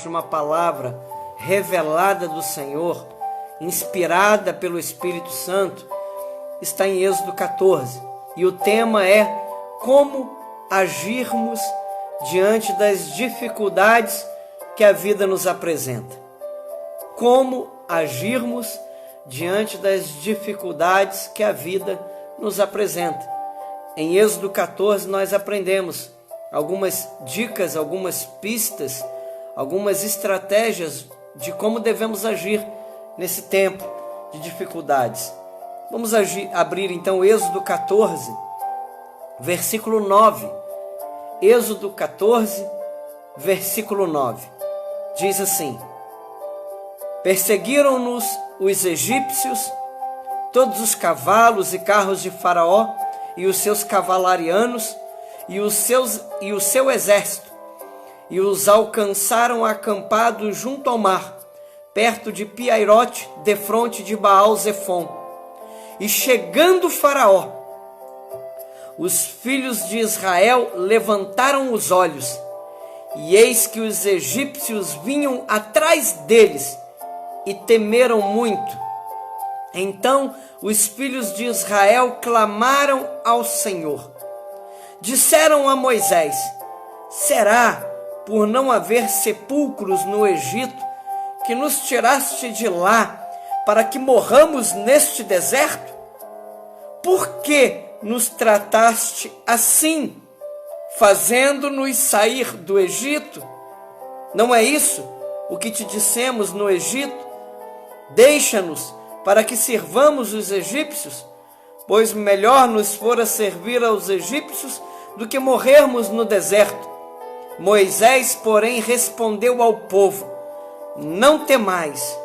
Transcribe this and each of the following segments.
de uma palavra revelada do Senhor, inspirada pelo Espírito Santo, está em Êxodo 14. E o tema é como agirmos diante das dificuldades que a vida nos apresenta. Como agirmos diante das dificuldades que a vida nos apresenta. Em Êxodo 14 nós aprendemos algumas dicas, algumas pistas, algumas estratégias de como devemos agir nesse tempo de dificuldades. Vamos abrir então Êxodo 14, versículo 9. Êxodo 14, versículo 9. Diz assim: Perseguiram-nos os egípcios, todos os cavalos e carros de Faraó e os seus cavalarianos e o seu exército, e os alcançaram acampados junto ao mar, perto de Piairote, defronte de Baal-Zefon. E chegando Faraó, os filhos de Israel levantaram os olhos, e eis que os egípcios vinham atrás deles, e temeram muito. Então os filhos de Israel clamaram ao Senhor. Disseram a Moisés: Será por não haver sepulcros no Egito que nos tiraste de lá para que morramos neste deserto? Por que nos trataste assim, fazendo-nos sair do Egito? Não é isso o que te dissemos no Egito? Deixa-nos para que sirvamos os egípcios, pois melhor nos fora servir aos egípcios do que morrermos no deserto. Moisés, porém, respondeu ao povo: Não temais,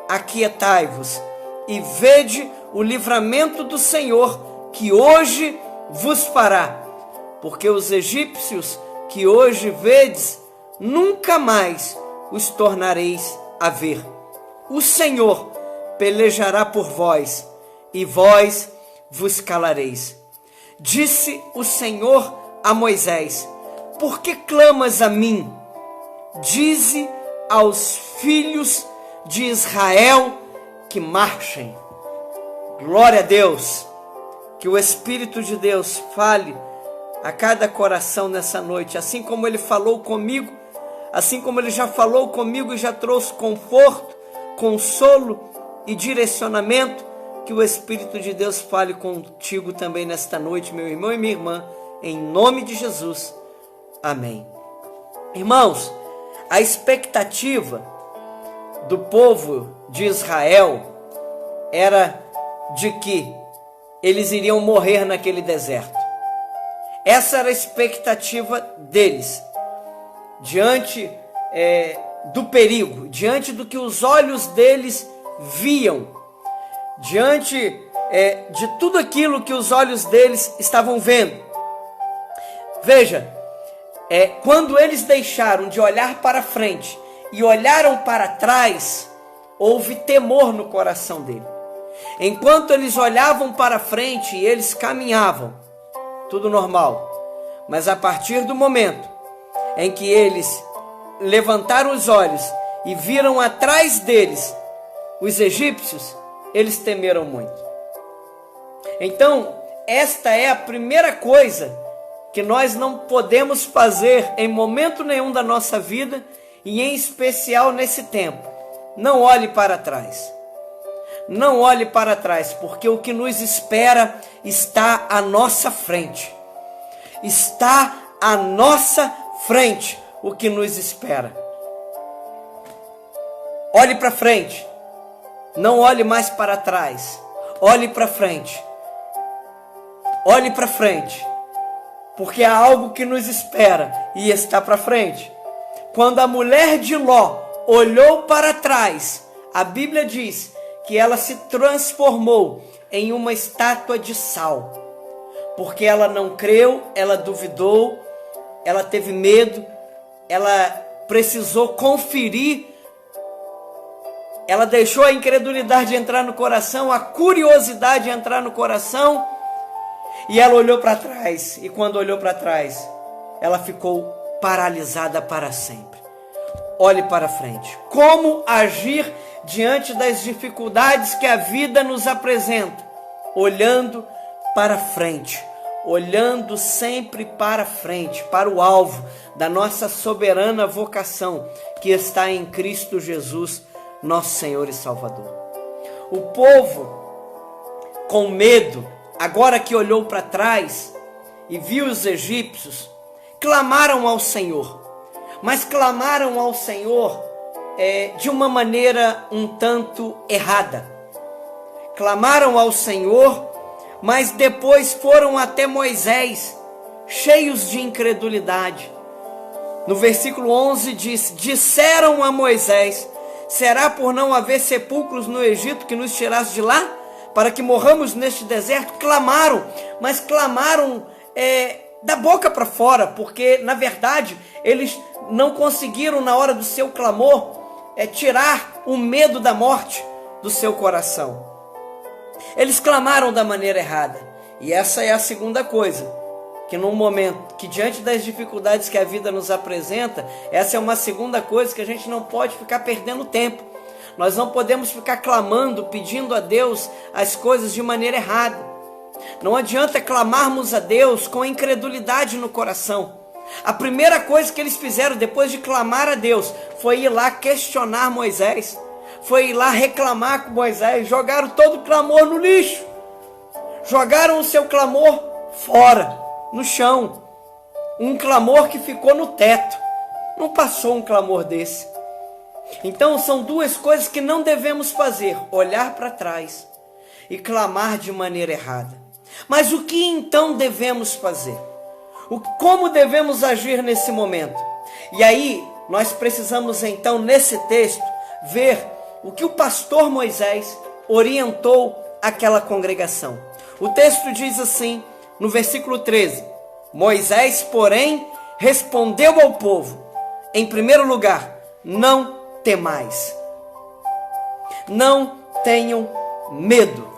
aquietai-vos, e vede o livramento do Senhor, que hoje vos fará, porque os egípcios que hoje vedes, nunca mais os tornareis a ver. O Senhor pelejará por vós, e vós vos calareis. Disse o Senhor a Moisés: Por que clamas a mim? Dize aos filhos de Israel que marchem. Glória a Deus. Que o Espírito de Deus fale a cada coração nessa noite, assim como Ele falou comigo, assim como Ele já falou comigo e já trouxe conforto, consolo e direcionamento. Que o Espírito de Deus fale contigo também nesta noite, meu irmão e minha irmã, em nome de Jesus. Amém. Irmãos, a expectativa do povo de Israel era de que eles iriam morrer naquele deserto. Essa era a expectativa deles, diante do perigo, diante do que os olhos deles viam, diante de tudo aquilo que os olhos deles estavam vendo. Veja, quando eles deixaram de olhar para frente e olharam para trás, houve temor no coração dele. Enquanto eles olhavam para frente e eles caminhavam, tudo normal. Mas a partir do momento em que eles levantaram os olhos e viram atrás deles os egípcios, eles temeram muito. Então, esta é a primeira coisa que nós não podemos fazer em momento nenhum da nossa vida, e em especial nesse tempo. Não olhe para trás. Não olhe para trás, porque o que nos espera está à nossa frente. Está à nossa frente o que nos espera. Olhe para frente. Não olhe mais para trás. Olhe para frente. Olhe para frente. Porque há algo que nos espera e está para frente. Quando a mulher de Ló olhou para trás, a Bíblia diz que ela se transformou em uma estátua de sal. Porque ela não creu, ela duvidou, ela teve medo, ela precisou conferir, ela deixou a incredulidade entrar no coração, a curiosidade entrar no coração, e ela olhou para trás. E quando olhou para trás, ela ficou paralisada para sempre. olhe para frente. Como agir diante das dificuldades que a vida nos apresenta? Olhando para frente, olhando sempre para frente, para o alvo da nossa soberana vocação, que está em Cristo Jesus, nosso Senhor e Salvador. O povo, com medo, agora que olhou para trás e viu os egípcios, clamaram ao Senhor, mas clamaram ao Senhor de uma maneira um tanto errada. Clamaram ao Senhor, mas depois foram até Moisés, cheios de incredulidade. No versículo 11 diz: disseram a Moisés: será por não haver sepulcros no Egito que nos tirasse de lá, para que morramos neste deserto? Clamaram, mas clamaram da boca para fora, porque na verdade eles não conseguiram, na hora do seu clamor, tirar o medo da morte do seu coração. Eles clamaram da maneira errada. E essa é a segunda coisa, que num momento que, diante das dificuldades que a vida nos apresenta, essa é uma segunda coisa que a gente não pode ficar perdendo tempo. Nós não podemos ficar clamando, pedindo a Deus as coisas de maneira errada. Não adianta clamarmos a Deus com incredulidade no coração. A primeira coisa que eles fizeram depois de clamar a Deus foi ir lá questionar Moisés, foi ir lá reclamar com Moisés. Jogaram todo o clamor no lixo, jogaram o seu clamor fora, no chão, um clamor que ficou no teto. Não passou um clamor desse. Então são duas coisas que não devemos fazer: olhar para trás e clamar de maneira errada. Mas o que então devemos fazer? Como devemos agir nesse momento? E aí nós precisamos então, nesse texto, ver o que o pastor Moisés orientou aquela congregação. O texto diz assim, no versículo 13: Moisés, porém, respondeu ao povo, em primeiro lugar: não temais, não tenham medo,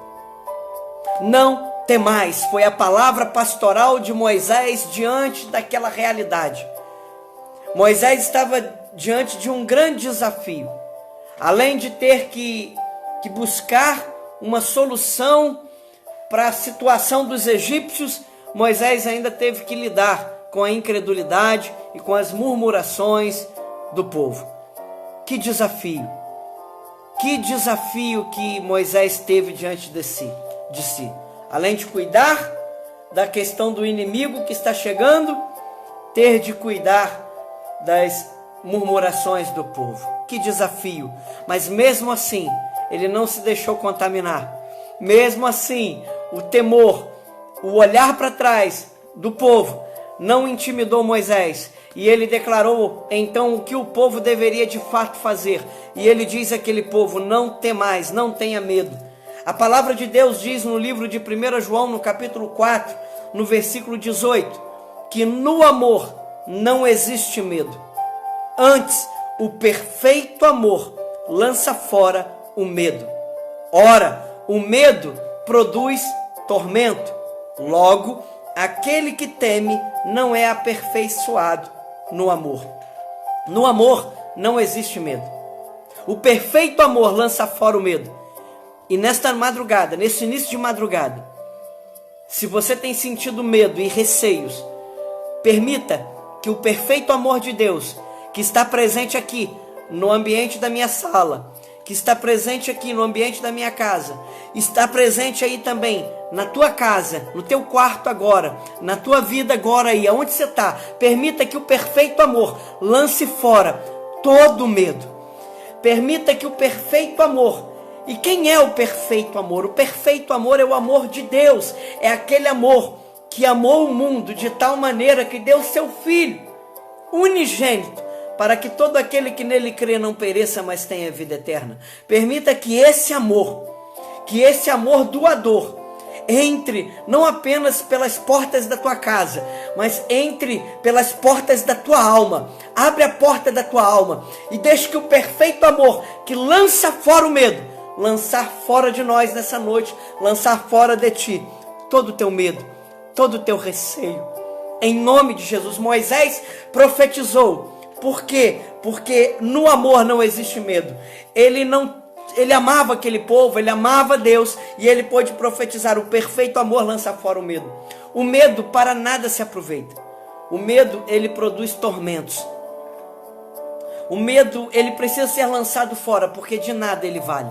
não temais. Foi a palavra pastoral de Moisés diante daquela realidade. Moisés estava diante de um grande desafio. Além de ter que buscar uma solução para a situação dos egípcios, Moisés ainda teve que lidar com a incredulidade e com as murmurações do povo. Que desafio! Que desafio que Moisés teve diante de si. Além de cuidar da questão do inimigo que está chegando, ter de cuidar das murmurações do povo. Que desafio! Mas mesmo assim, ele não se deixou contaminar. Mesmo assim, o temor, o olhar para trás do povo não intimidou Moisés. E ele declarou então o que o povo deveria de fato fazer. E ele diz àquele povo: não temais, não tenha medo. A palavra de Deus diz no livro de 1 João, no capítulo 4, no versículo 18, que no amor não existe medo. Antes, o perfeito amor lança fora o medo. Ora, o medo produz tormento. Logo, aquele que teme não é aperfeiçoado no amor. No amor não existe medo. O perfeito amor lança fora o medo. E nesta madrugada, nesse início de madrugada, se você tem sentido medo e receios, permita que o perfeito amor de Deus, que está presente aqui no ambiente da minha sala, que está presente aqui no ambiente da minha casa, está presente aí também na tua casa, no teu quarto agora, na tua vida agora aí, aonde você está, permita que o perfeito amor lance fora todo o medo. Permita que o perfeito amor. E quem é o perfeito amor? O perfeito amor é o amor de Deus. É aquele amor que amou o mundo de tal maneira que deu seu Filho unigênito, para que todo aquele que nele crê não pereça, mas tenha vida eterna. Permita que esse amor doador, entre não apenas pelas portas da tua casa, mas entre pelas portas da tua alma. Abre a porta da tua alma e deixe que o perfeito amor que lança fora o medo, lançar fora de nós nessa noite, lançar fora de ti todo o teu medo, todo o teu receio. Em nome de Jesus, Moisés profetizou Por quê? Porque no amor não existe medo. Ele amava aquele povo, ele amava Deus, e ele pôde profetizar: o perfeito amor lança fora o medo. O medo para nada se aproveita. O medo, ele produz tormentos. O medo, ele precisa ser lançado fora, porque de nada ele vale.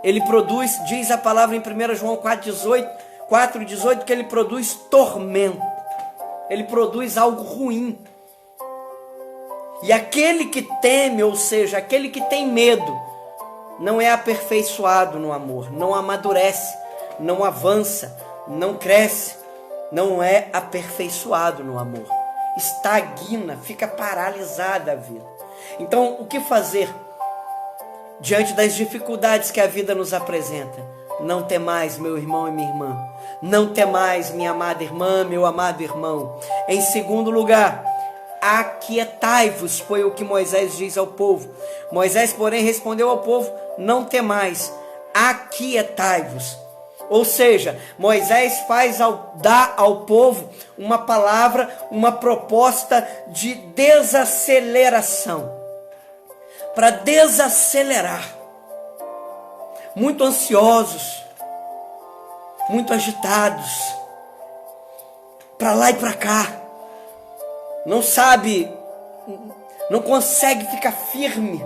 Ele produz, diz a palavra em 1 João 4,18, que ele produz tormento. Ele produz algo ruim. E aquele que teme, ou seja, aquele que tem medo, não é aperfeiçoado no amor, não amadurece, não avança, não cresce, não é aperfeiçoado no amor. Estagna, fica paralisada a vida. Então, o que fazer diante das dificuldades que a vida nos apresenta? Não temais, meu irmão e minha irmã. Não temais, minha amada irmã, meu amado irmão. Em segundo lugar, aquietai-vos, foi o que Moisés diz ao povo. Moisés, porém, respondeu ao povo: não temais, aquietai-vos. Ou seja, Moisés dá ao povo uma palavra, uma proposta de desaceleração. Para desacelerar. Muito ansiosos, muito agitados, para lá e para cá. Não sabe, não consegue ficar firme,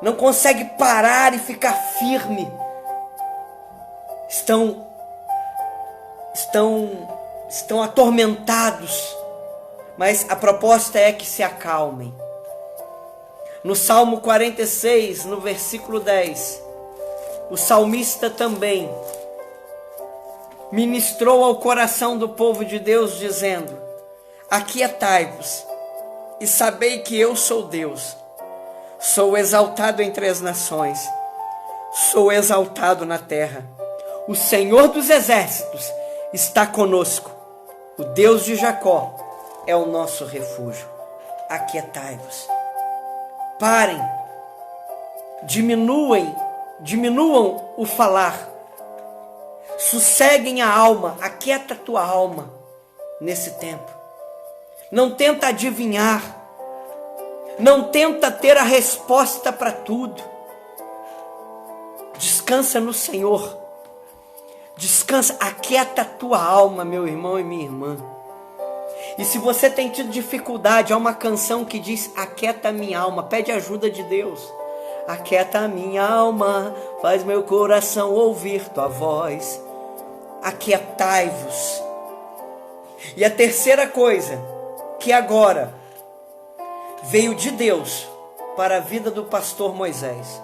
não consegue parar e ficar firme. Estão atormentados, mas a proposta é que se acalmem. No Salmo 46, no versículo 10, o salmista também ministrou ao coração do povo de Deus, dizendo: aquietai-vos e sabei que eu sou Deus. Sou exaltado entre as nações, sou exaltado na terra. O Senhor dos exércitos está conosco. O Deus de Jacó é o nosso refúgio. Aquietai-vos. Parem. Diminuam o falar. Sosseguem a alma. Aquieta a tua alma nesse tempo. Não tenta adivinhar. Não tenta ter a resposta para tudo. Descansa no Senhor. Descansa, aquieta a tua alma, meu irmão e minha irmã. E se você tem tido dificuldade, há uma canção que diz: aquieta a minha alma, pede ajuda de Deus. Aquieta a minha alma, faz meu coração ouvir tua voz. Aquietai-vos. E a terceira coisa, que agora veio de Deus para a vida do pastor Moisés.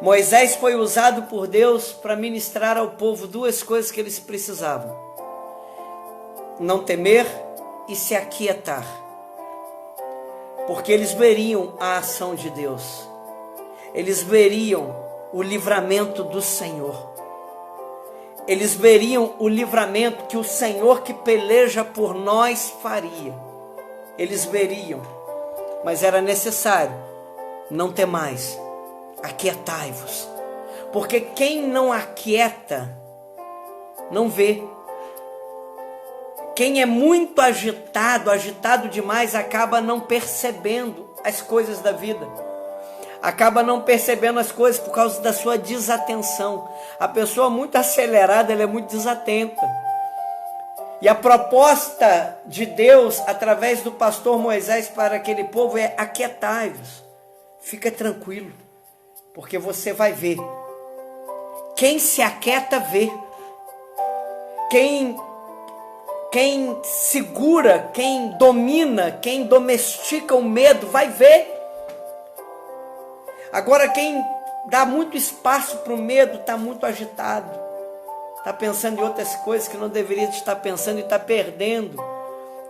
Moisés foi usado por Deus para ministrar ao povo duas coisas que eles precisavam: não temer e se aquietar, porque eles veriam a ação de Deus, eles veriam o livramento do Senhor, eles veriam o livramento que o Senhor que peleja por nós faria. Eles veriam, mas era necessário: não temais, aquietai-vos, porque quem não aquieta, não vê. Quem é muito agitado demais, acaba não percebendo as coisas da vida. Acaba não percebendo as coisas por causa da sua desatenção. A pessoa muito acelerada, ela é muito desatenta. E a proposta de Deus, através do pastor Moisés para aquele povo, é: aquietai-vos. Fica tranquilo, porque você vai ver. Quem se aquieta vê. Quem segura, quem domina, quem domestica o medo, vai ver. Agora, quem dá muito espaço para o medo, está muito agitado. Está pensando em outras coisas que não deveria estar pensando e está perdendo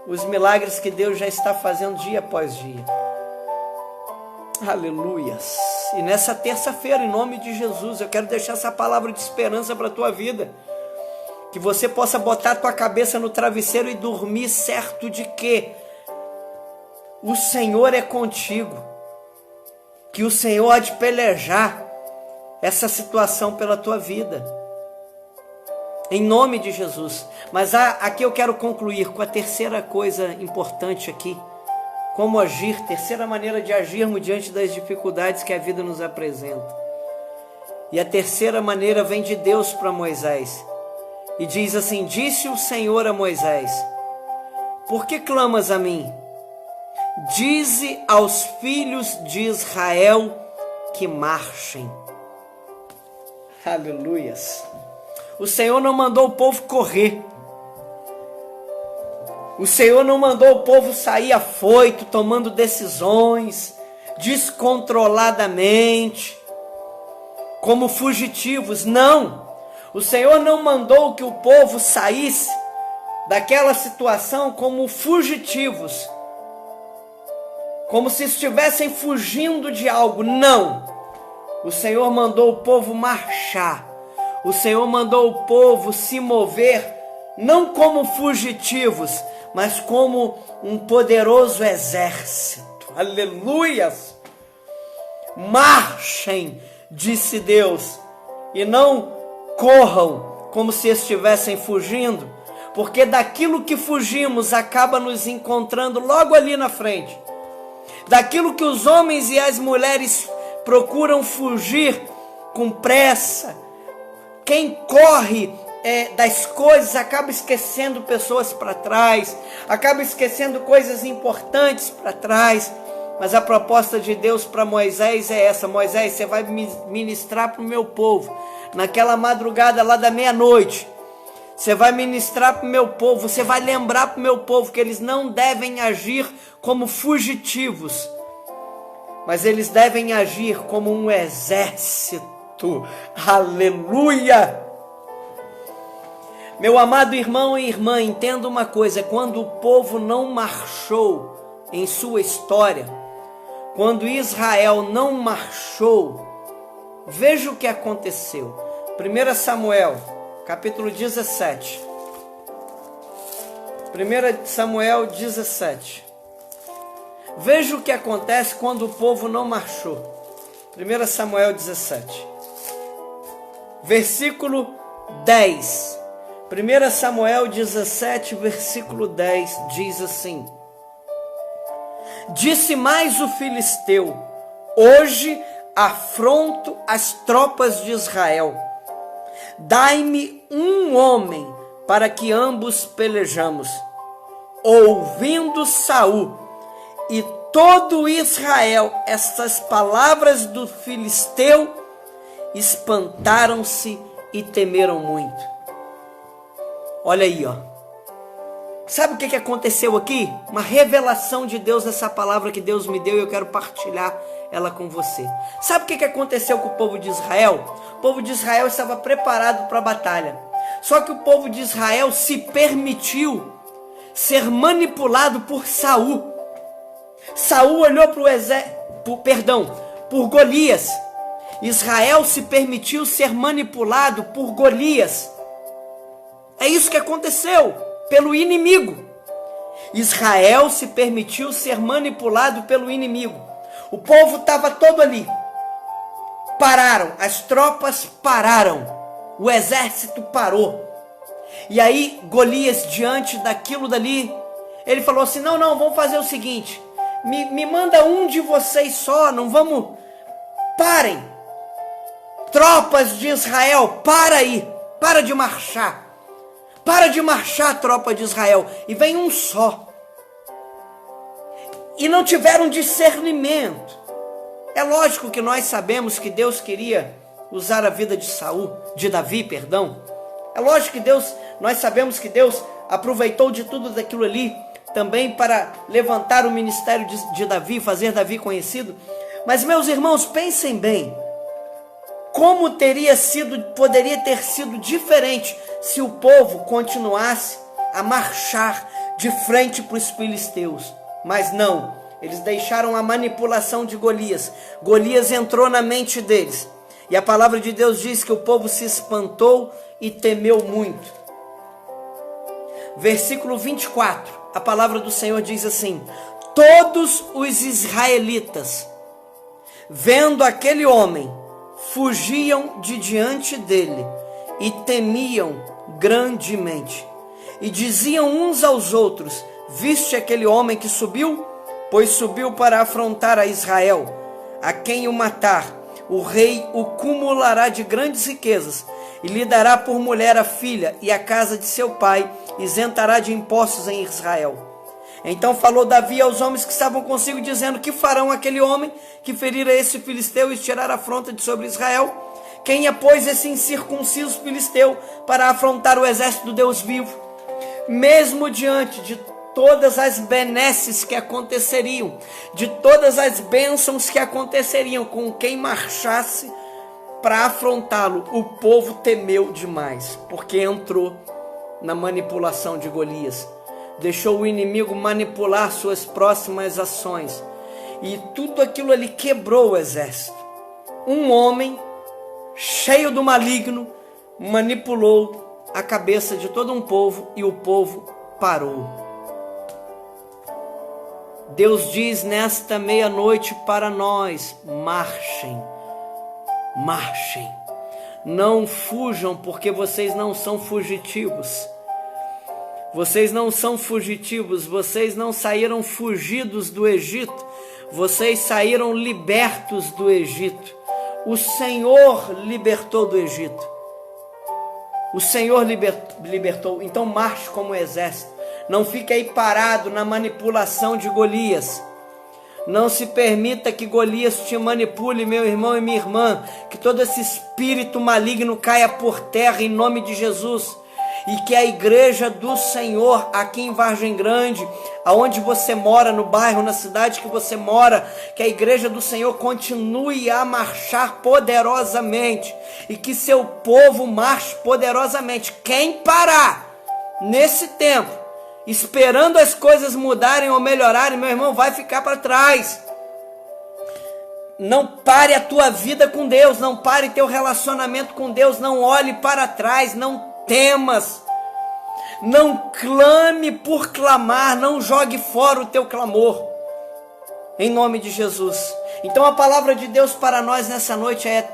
os milagres que Deus já está fazendo dia após dia. Aleluias. E nessa terça-feira, em nome de Jesus, eu quero deixar essa palavra de esperança para a tua vida. Que você possa botar a tua cabeça no travesseiro e dormir certo de que o Senhor é contigo. Que o Senhor há de pelejar essa situação pela tua vida. Em nome de Jesus. Mas aqui eu quero concluir com a terceira coisa importante aqui. como agir, terceira maneira de agirmos diante das dificuldades que a vida nos apresenta. E a terceira maneira vem de Deus para Moisés. E diz assim: disse o Senhor a Moisés: por que clamas a mim? Dize aos filhos de Israel que marchem. Aleluias. O Senhor não mandou o povo correr. O Senhor não mandou o povo sair afoito, tomando decisões descontroladamente, como fugitivos. Não. O Senhor não mandou que o povo saísse daquela situação como fugitivos, como se estivessem fugindo de algo. Não. O Senhor mandou o povo marchar. O Senhor mandou o povo se mover, não como fugitivos, mas como um poderoso exército. Aleluias! Marchem, disse Deus, e não corram como se estivessem fugindo, porque daquilo que fugimos acaba nos encontrando logo ali na frente. Daquilo que os homens e as mulheres procuram fugir com pressa, quem corre das coisas acaba esquecendo pessoas para trás, acaba esquecendo coisas importantes para trás. Mas a proposta de Deus para Moisés é essa: Moisés, você vai ministrar para o meu povo naquela madrugada lá da meia-noite. Você vai ministrar para o meu povo, você vai lembrar para o meu povo que eles não devem agir como fugitivos, mas eles devem agir como um exército. Aleluia! Meu amado irmão e irmã, entenda uma coisa: quando o povo não marchou em sua história, quando Israel não marchou, veja o que aconteceu. 1 Samuel, capítulo 17. 1 Samuel 17. Veja o que acontece quando o povo não marchou. 1 Samuel 17. Versículo 10. 1 Samuel 17, versículo 10, diz assim: disse mais o filisteu: hoje afronto as tropas de Israel. Dai-me um homem para que ambos pelejamos. Ouvindo Saul e todo Israel estas palavras do filisteu, espantaram-se e temeram muito. Olha aí, ó. Sabe o que aconteceu aqui? Uma revelação de Deus nessa palavra que Deus me deu, e eu quero partilhar ela com você. Sabe o que aconteceu com o povo de Israel? O povo de Israel estava preparado para a batalha. Só que o povo de Israel se permitiu ser manipulado por Saul. Saul olhou por Golias. Israel se permitiu ser manipulado por Golias. É isso que aconteceu, pelo inimigo. Israel se permitiu ser manipulado pelo inimigo. O povo estava todo ali. Pararam, as tropas pararam, o exército parou. E aí Golias, diante daquilo dali, ele falou assim: não, vamos fazer o seguinte, me manda um de vocês só, não vamos, parem. Tropas de Israel, para aí, para de marchar, tropa de Israel, e vem um só. E não tiveram discernimento. É lógico que nós sabemos que Deus queria usar a vida de Davi. É lógico que nós sabemos que Deus aproveitou de tudo daquilo ali também para levantar o ministério de Davi, fazer Davi conhecido. Mas, meus irmãos, pensem bem, como poderia ter sido diferente se o povo continuasse a marchar de frente para os filisteus. Mas não, eles deixaram a manipulação de Golias. Golias entrou na mente deles. E a palavra de Deus diz que o povo se espantou e temeu muito. Versículo 24, a palavra do Senhor diz assim: todos os israelitas, vendo aquele homem, fugiam de diante dele e temiam grandemente. E diziam uns aos outros: viste aquele homem que subiu? pois subiu para afrontar a Israel. A quem o matar, o rei o cumulará de grandes riquezas, e lhe dará por mulher a filha, e a casa de seu pai isentará de impostos em Israel. Então falou Davi aos homens que estavam consigo, dizendo: que farão aquele homem que ferir a esse filisteu e tirar a afronta de sobre Israel? Quem é, pois, esse incircunciso filisteu para afrontar o exército do Deus vivo? Mesmo diante de todas as benesses que aconteceriam, de todas as bênçãos que aconteceriam com quem marchasse para afrontá-lo, o povo temeu demais, porque entrou na manipulação de Golias, deixou o inimigo manipular suas próximas ações, e tudo aquilo ali quebrou o exército. Um homem cheio do maligno manipulou a cabeça de todo um povo, e o povo parou. Deus diz nesta meia-noite para nós: marchem, marchem, não fujam, porque vocês não são fugitivos. Vocês não são fugitivos, vocês não saíram fugidos do Egito, vocês saíram libertos do Egito. O Senhor libertou do Egito. O Senhor libertou. Então marche como exército. Não fique aí parado na manipulação de Golias. Não se permita que Golias te manipule, meu irmão e minha irmã. Que todo esse espírito maligno caia por terra em nome de Jesus. E que a igreja do Senhor aqui em Vargem Grande, aonde você mora, no bairro, na cidade que você mora, que a igreja do Senhor continue a marchar poderosamente, e que seu povo marche poderosamente. Quem parar nesse tempo, esperando as coisas mudarem ou melhorarem, meu irmão, vai ficar para trás. Não pare a tua vida com Deus, não pare teu relacionamento com Deus, não olhe para trás, não temas, não clame por clamar, não jogue fora o teu clamor, em nome de Jesus. Então a palavra de Deus para nós nessa noite é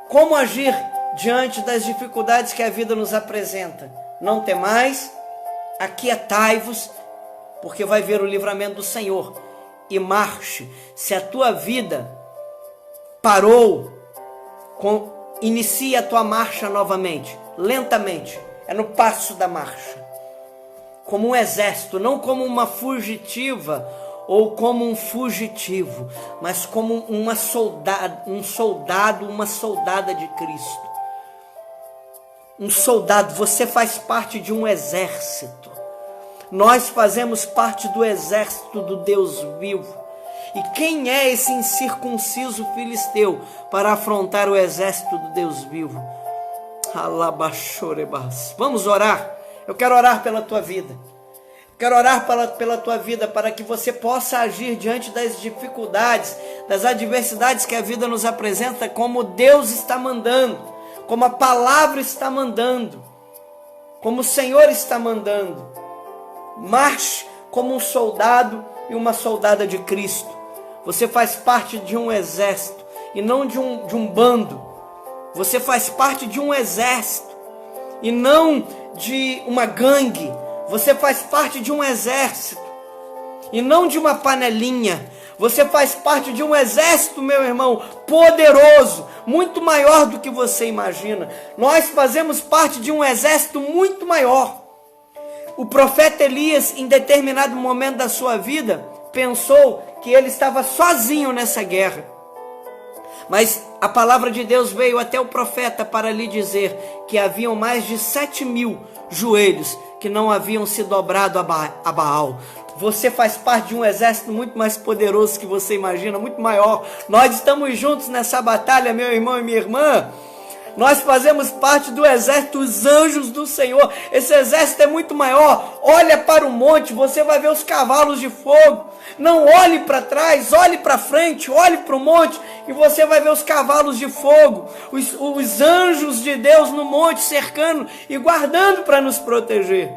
como agir diante das dificuldades que a vida nos apresenta. Não temais, aquietai-vos, porque vai ver o livramento do Senhor, e marche. Se a tua vida parou, inicie a tua marcha novamente, lentamente, é no passo da marcha, como um exército, não como uma fugitiva ou como um fugitivo, mas como um soldado, uma soldada de Cristo. Um soldado, você faz parte de um exército. Nós fazemos parte do exército do Deus vivo. E quem é esse incircunciso filisteu para afrontar o exército do Deus vivo? Vamos orar. Eu quero orar pela tua vida. Quero orar pela tua vida, para que você possa agir diante das dificuldades, das adversidades que a vida nos apresenta, como Deus está mandando, como a palavra está mandando, como o Senhor está mandando. Marche como um soldado e uma soldada de Cristo. Você faz parte de um exército e não de um bando. Você faz parte de um exército e não de uma gangue. Você faz parte de um exército e não de uma panelinha. Você faz parte de um exército, meu irmão, poderoso, muito maior do que você imagina. Nós fazemos parte de um exército muito maior. O profeta Elias, em determinado momento da sua vida, pensou que ele estava sozinho nessa guerra. Mas a palavra de Deus veio até o profeta para lhe dizer que haviam mais de 7.000 joelhos que não haviam se dobrado a Baal. Você faz parte de um exército muito mais poderoso que você imagina, muito maior. Nós estamos juntos nessa batalha, meu irmão e minha irmã. Nós fazemos parte do exército dos anjos do Senhor. Esse exército é muito maior. Olha para o monte, você vai ver os cavalos de fogo. Não olhe para trás, olhe para frente, olhe para o monte e você vai ver os cavalos de fogo. Os anjos de Deus no monte cercando e guardando para nos proteger.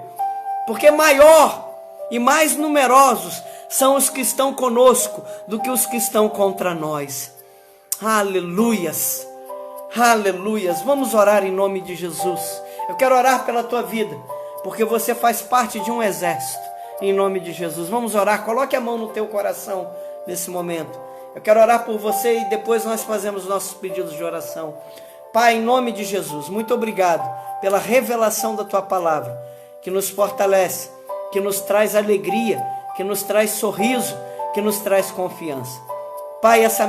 Porque maior e mais numerosos são os que estão conosco do que os que estão contra nós. Aleluias. Aleluias, vamos orar em nome de Jesus. Eu quero orar pela tua vida, porque você faz parte de um exército. em nome de Jesus. Vamos orar, coloque a mão no teu coração nesse momento. Eu quero orar por você e depois nós fazemos nossos pedidos de oração. Pai, em nome de Jesus, muito obrigado pela revelação da tua palavra, que nos fortalece, que nos traz alegria, que nos traz sorriso, que nos traz confiança. Pai, essa